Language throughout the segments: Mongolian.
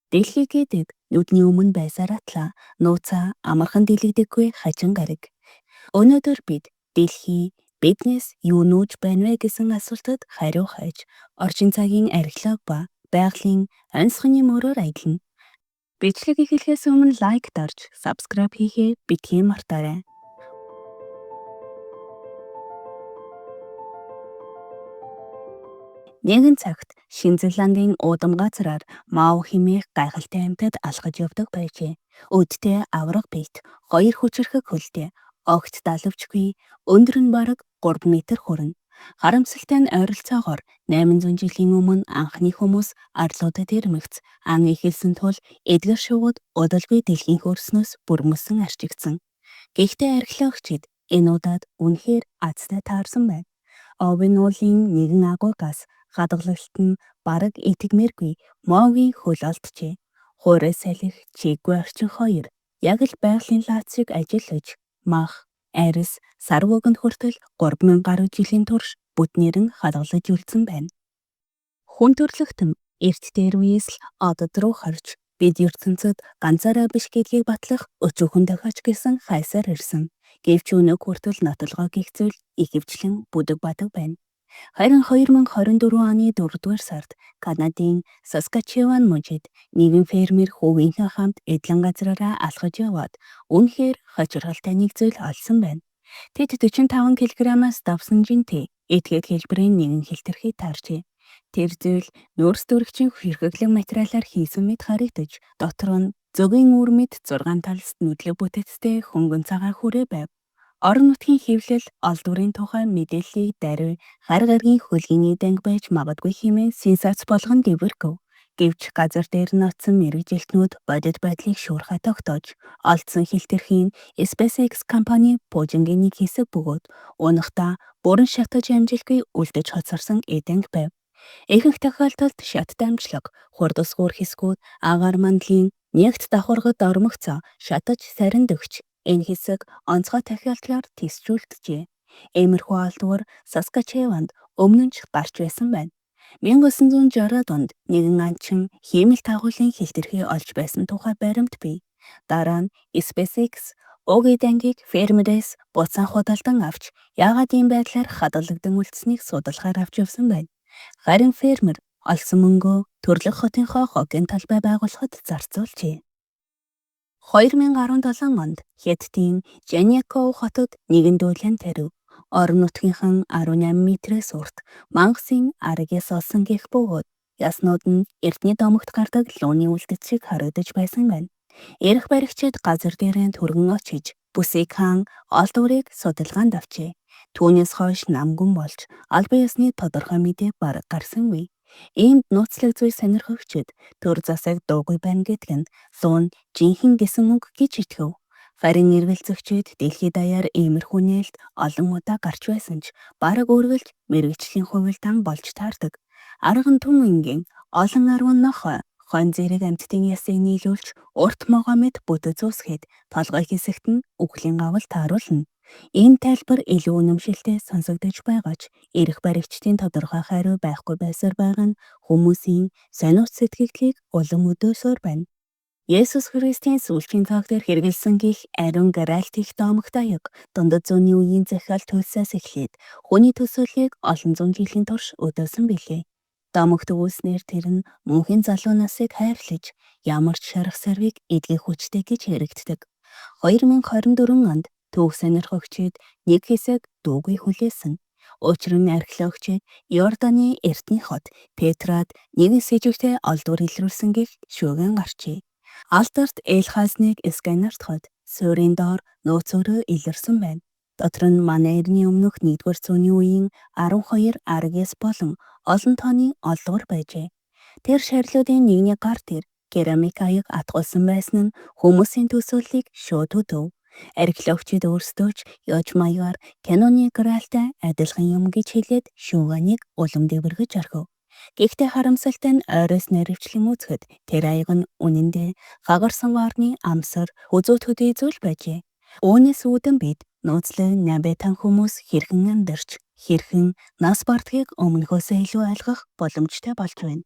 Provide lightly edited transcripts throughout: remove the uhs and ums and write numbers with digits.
Дэлхий гэдэг нүдний өмнө байсаар нууцаа амархан дэлгдэггүй хажин гариг. Өнөөдөр дэлхий биднээс юу нүүж байна вэ гэсэн асуултад хариу хайж, орчин цагийн архилог ба байгалийн онцгойн мөрөөр аялна. Бичлэг эхлэхээс өмнө лайк дарж, subscribe хийхээ битгий мартаарай. Нэгэн цагт Шинзэландын уудам газраар Мау хэмээх гайхалтай амьтад алхаж явдаг байжээ. Өдтэй авраг биет, хоёр хүчрхэг хөлтэй, огт далавчгүй, өндөр нь бараг 3 метр хүрнэ. Харамсалтай нь ойролцоогоор 800 жилийн өмнө анхны хүмүүс арлуудад ирмэгц ан эхэлсэн тул эдгэр шувууд удалгүй дэлхийн хөрснөөс бүрмөсөн арчигдсан. Гэхдээ археологчид энэ удаад үнэхээр азтай таарсан байна. Овын уулын нэгэн агуйгаас хадгалагт нь бараг итгэмээргүй Могийн хөл олджээ. Хуурай салхи чиггүй орчин хоёр яг л байгалийн лаацыг ажиллаж мах, арьс, сар вогонд хүртэл 3000 гаруй жилийн турш бүтнээр нь хадгалж үлдсэн байна. Хүн төрлөختөн эрт дээр үеэс л одод руу харж бид ертөнцид ганцаараа биш гэдгийг батлах өчүүхэн дахиж гэсэн хайсаар ирсэн. Гэвч өнөөг хүртэл нотолгоо гих зүйл ихэвчлэн бүдэг бадаг байна. Харин 2024 оны 4-р сард Канадын Саскачеван мужид нэгэн фермер хүүгийнхээ хамт эдлэн газраараа алхаж яваад үнэхээр хочирхалтай нэг зүйл олсон байна. Тэд 45 кг-аас давсан жинтэй этгээд хэлбэрийн нэгэн хилтерхий таарчээ. Тэр зүйл нөөц төрөгчийн хэрэглэн материалаар хийсэн мэт харагдаж, дотор нь зөгийн үр мэд 6 талс нүдлэг бүтэцтэй хөнгөн цагаан хүрээ байв. Орон нутгийн хэвлэл олдврын тухай мэдээллийг даруй хар гаргийн хөлгийн данг байж магадгүй хэмээн сенсац болгон дэвэргэв. Гэвч газар дээр нотсон мэрэгжилтнүүд бодит байдлыг шуурхай тогтоож, олдсон хилтерхийн SpaceX компани пуужингийн нэг хэсэг бөгөөд унахдаа бүрэн шатаж амжилтгүй үлдэж хоцорсон эданг байв. Ихэнх тохиолдолд шат дамжлаг, хурдсгуур хэсгүүд агаар мандлын нэгт давхаргад ормогцоо шатаж сариндөгч. Энэ хэсэг онцгой тохиолдлоор тисжүүлдэжээ. Иймэрхүү олдвор Саскачеванд өмнө нь ч гарч байсан байна. 1960-ад онд нэгэн анчин хиймэл тагуулын хилтерхий олж байсан тухай баримт бий. Дараа нь SpaceX уг эдангийг фермерээс буцаан худалдан авч яагаад ийм байдлаар хадгалагдсан үлдсэнийг судалгаар авч явсан байна. Харин фермер олсон мөнгөө төрлөх хотынхоо хогийн талбай байгуулахад зарцуулжээ. 2017 онд Хятадын Жаньякоу хотод нэгэн дүүлэн тарив. Орон нутгийнхан 18 метрээс урт мангасын аргээс олсон гэх бөгөөд яснууд нь эрдний домогт гардаг лууны үлдэц шиг харагдаж байсан байна. Эрх баригчид газар дээрээ түргэн очиж бүсийг хаан олдврыг судалгаанд авчээ. Түүнээс хойш намгүн болж албан ёсны тодорхой мэдээ бараг гарсангүй. Иймд нууцлаг зүй сонирхогчид төр засаг дуугүй байна гэдэг нь луун жинхэнэ гэсэн үг гэж итгэв. Харин эргэлзэгчид дэлхийд даяар иймэрхүү нээлт олон удаа гарч байсан ч бараг үргэлж мэрэгчлийн хувилдаан болж таардаг. Арган түмэнгийн олон арван нохой хон зэрэг амьтдын ясыг нийлүүлж урт могоо мэд бүтэц үсгээд толгой хэсэгт нь үхлийн гавал тааруулна. Ийм тайлбар илүү үнэмшилтэй сонсогдож байгаа ч эрх баригчдын тодорхой хариу байхгүй байсаар байгаа нь хүмүүсийн сониуц сэтгэгдлийг улам өдөөсөөр байна. Есүс Христийн сүүлчийн цаг дээр хэрэгэлсэн гих ариун гралт их домогт аяг дундад зууны үеийн захиал төлсөөс эхлээд хүний төсөөллийг олон зуун жилийн турш өдөөсөн билээ. Домогт үүснээр тэр нь мөнхийн залуу насыг хайрлаж ямар ч шарах сарвыг эдгэх хүчтэй гэж хэрэгтдэг. 2024 онд түүх сонирхогчид нэг хэсэг дуугүй хүлээсэн. Учир нь археологчид Йорданы эртний хот Петрад нэгэн сэжигтэй олдвор илрүүлсэн гэх шүүгэн гарчээ. Алдарт Элхасныг сканерт хот суурийн доор нууц өрөө илэрсэн байна. Дотор нь манай эртний өмнөх 1-р зууны үеийн 12 аргээс болон олон тооны олдвор байжээ. Тэр шарлуудын нэгний гар дээр керамик аяг атгуулсан байсан нь хүмүүсийн төсөөллийг шууд өдөв. Археологчид өөрсдөө ч яж маягаар киноны гралтай адилхан юм гэж хэлээд шүүганийг улам дэвэргэж орхив. Гэхдээ харамсалтай нь ойроос наривчлан үзэхэд тэр аяг нь үнэндээ хагарсан варны амсар хүзүү төдий зүйл байжээ. Үүнээс үүдэн бид нууцлаг набетан хүмүүс хэрхэн амьдарч, хэрхэн нас бардгийг өмнөхөөсөө илүү ойлгох боломжтой болж байна.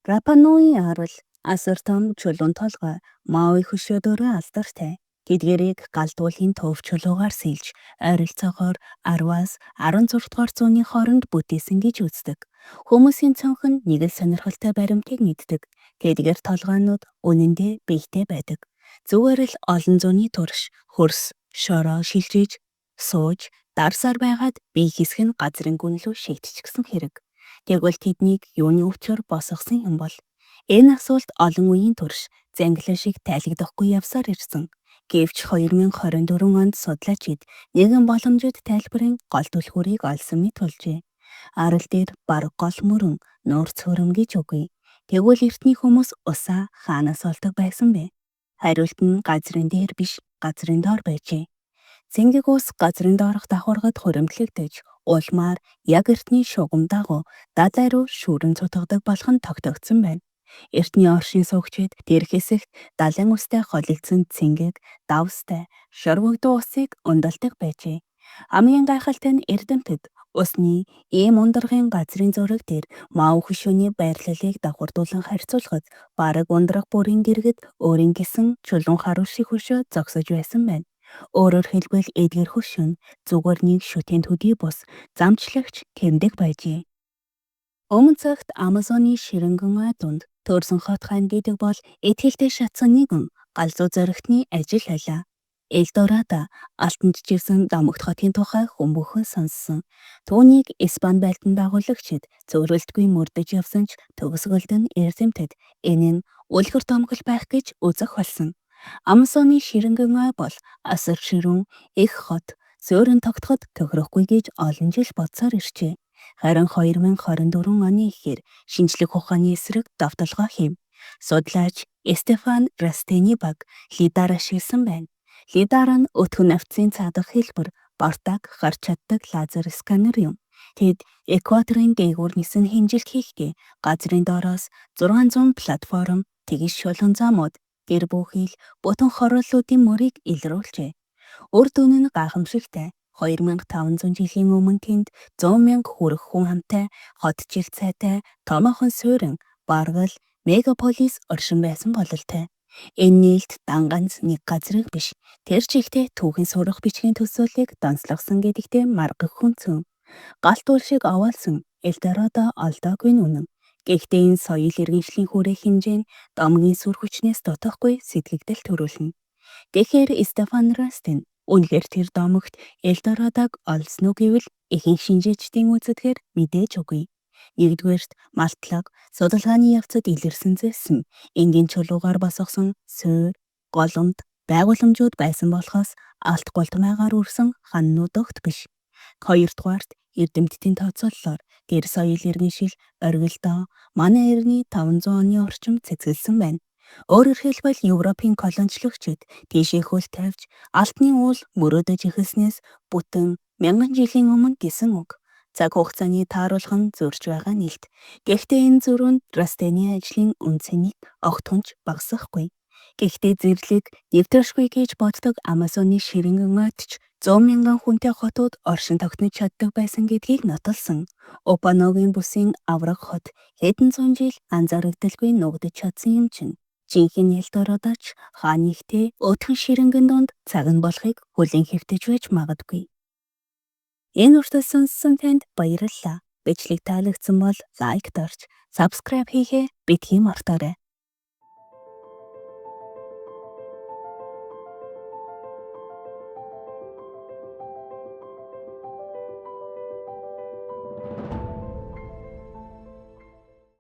Рапа Нуи арвал Асар том чулуун толгой Маои хөшөөдөөрөө алдартай. Тэдгэрийг галдуулын төв чулуугаар сэлж, ойролцоогоор 10-аас 16 дугаар зууны хооронд бүтээсэн гэж үздэг. Хүмүүсийн цонх нь нэг л сонирхолтой баримтыг мэддэг. Тэдгээр толгойнууд үнэндээ биетэй байдаг. Зүгээр л олон зууны турш, хөрс, шороо шилжиж, сууж, дарсаар байгаад бие хэсэг нь газрын гүн лүү шигтчихсэн хэрэг. Тэгвэл тэднийг юуны өвчөөр босгосон юм бол? Энэ асуулт олон үеийн турш зангилаа шиг тайлагдахгүй явсаар ирсэн. Гэвч 2024 онд судлаачид нэгэн боломжит тайлбарын гол түлхүүрийг олсон мэт болжээ. Арал дээр бараг гол мөрөн нуур цөөрөм гэж үгүй. Тэгвэл эртний хүмүүс усаа хаанаас олдог байсан бэ? Хариулт нь газрын дээр биш, газрын доор байжээ. Цэнгэг ус газрын доорх давхаргад хуримтлагдаж, улмаар яг эртний шугам дагуу дадлай руу шүүрэн цутгадаг болох нь тогтогдсон байна. Эртний оршин суугчид тэр хэсэгт далайн устай холилдсон цэнгэг, давстай, шорвогдуу усыг ундалдаг байжээ. Хамгийн гайхалтай нь эрдэмтэд усны ийм ундрахын газрын зураг дээр Мао хөшөөний байрлалыг давхардуулан харьцуулахад бараг ундрах бүрийн дэргэд өөрийн гэсэн чулуун харуул шиг хөшөө зогсож байсан байна. Өөрөөр хэлбэл эдгээр хөшөө нь зүгээр нэг шүтэн төдий бус замчлагч тэмдэг байжээ. Өмнө цагт Амазоны ширэнгэн ой дунд төрсөн хот хаан гэдэг бол итгэлтэй шатсан нэгэн галзуу зоригтны ажил байлаа. Элдорадо алтанд жирсэн дамагт хотын тухай хүн бүхэн сонссон. Түүнийг Испани байлдан дагуулагчид зөвлөлтгүй мөрдөж явсан ч төгсгөлд нь эрдэмтэд энэ нь үлгэр томгол байх гэж үзэх болсон. Амазоны ширэнгэн ой бол асар ширүүн их хот, суурин тогтоход тохирохгүй гэж олон жил бодсоор иржээ. Харин 2024 оны эхээр шинжлэх ухааны эсрэг давталгаа хийв. Судлаач Стефан Растени баг лидар ашигласан байна. Лидар нь өтгөн навцын цаадах хэлбэр бартаг харж чаддаг лазер сканер юм. Тэд экваторын дээгүүр нисэн хэмжилт хийхдээ газрын доороос 600 платформ тэгш шулуун замууд гэр бүхий л бүтэн хорооллуудын мөрийг илрүүлжээ. Үр дүн нь гайхамшигтай. 2500 жилийн өмнө тэнд 100,000 хүрэх хүн хамтай хот жилцайтай томоохон суурин баргал мегаполис оршин байсан бололтой. Энэ нийлт ганц нэг газрыг биш, тэр чигтээ түүхийн сурах бичгийн төсөөллийг донцлогсон гэдэгтээ маргах хүнцэн. Галт уул шиг овоолсон Элдорадо олдоогүй нь үнэн. Гэхдээ энэ соёл иргэншлийн хүрээх хэмжээ нь домгийн сүр хүчнээс дутахгүй сэтгэгдэл төрүүлнэ. Тэгэхээр Стефан Растен үнэхээр тэр домогт Элдорадог олсон уу гэвэл ихэнх шинжээчдийн үзэдгээр мэдээж үгүй. Нэгдүгээрт малтлаг судалгааны явцад илэрсэн зэвсэн энгийн чулуугаар босгосон суур, голомт байгууламжууд байсан болохоос алт гултмайгаар үрсэн ханнууд огт биш. Хоёрдугаарт эрдэмтдийн тооцооллоор тэр соёл иргэншил оргилдоо манай эртний 500 оны орчим цэцгэлсэн байна. Өөрөөр хэлбэл Европын колончлогчид тийшээ хөл тавьж алтны уул мөрөөдөж эхэлснээс бүтэн 1000 жилийн өмнө гэсэн үг. Цаг хугацааны тааруулах нь зөрж байгаа нэлт. Гэхдээ энэ зөрүүнд Растени ажлын үнцнийг огтхонч багасгахгүй. Гэхдээ зэрлэг нэвтршгүй гэж боддог Амазоны ширэнгэн ойд ч 100,000 хүнтэй хотууд оршин тогтнож чаддаг байсан гэдгийг нотолсон. Упаногийн бүсийн авраг хот хэдэн зуун жил анзаарагдaltaгүй нугдаж чадсан юм чинь. Жинхэнэ Элдорадоч хаа нэгтээ өтгөн ширэнгэн донд цаг нь болохыг хүлээн хэвтэж байж магадгүй. Энэ үртэл сонссон танд баярлалаа. Бичлэг таалагдсан бол лайк дарж, subscribe хийхээ битгий мартаарай.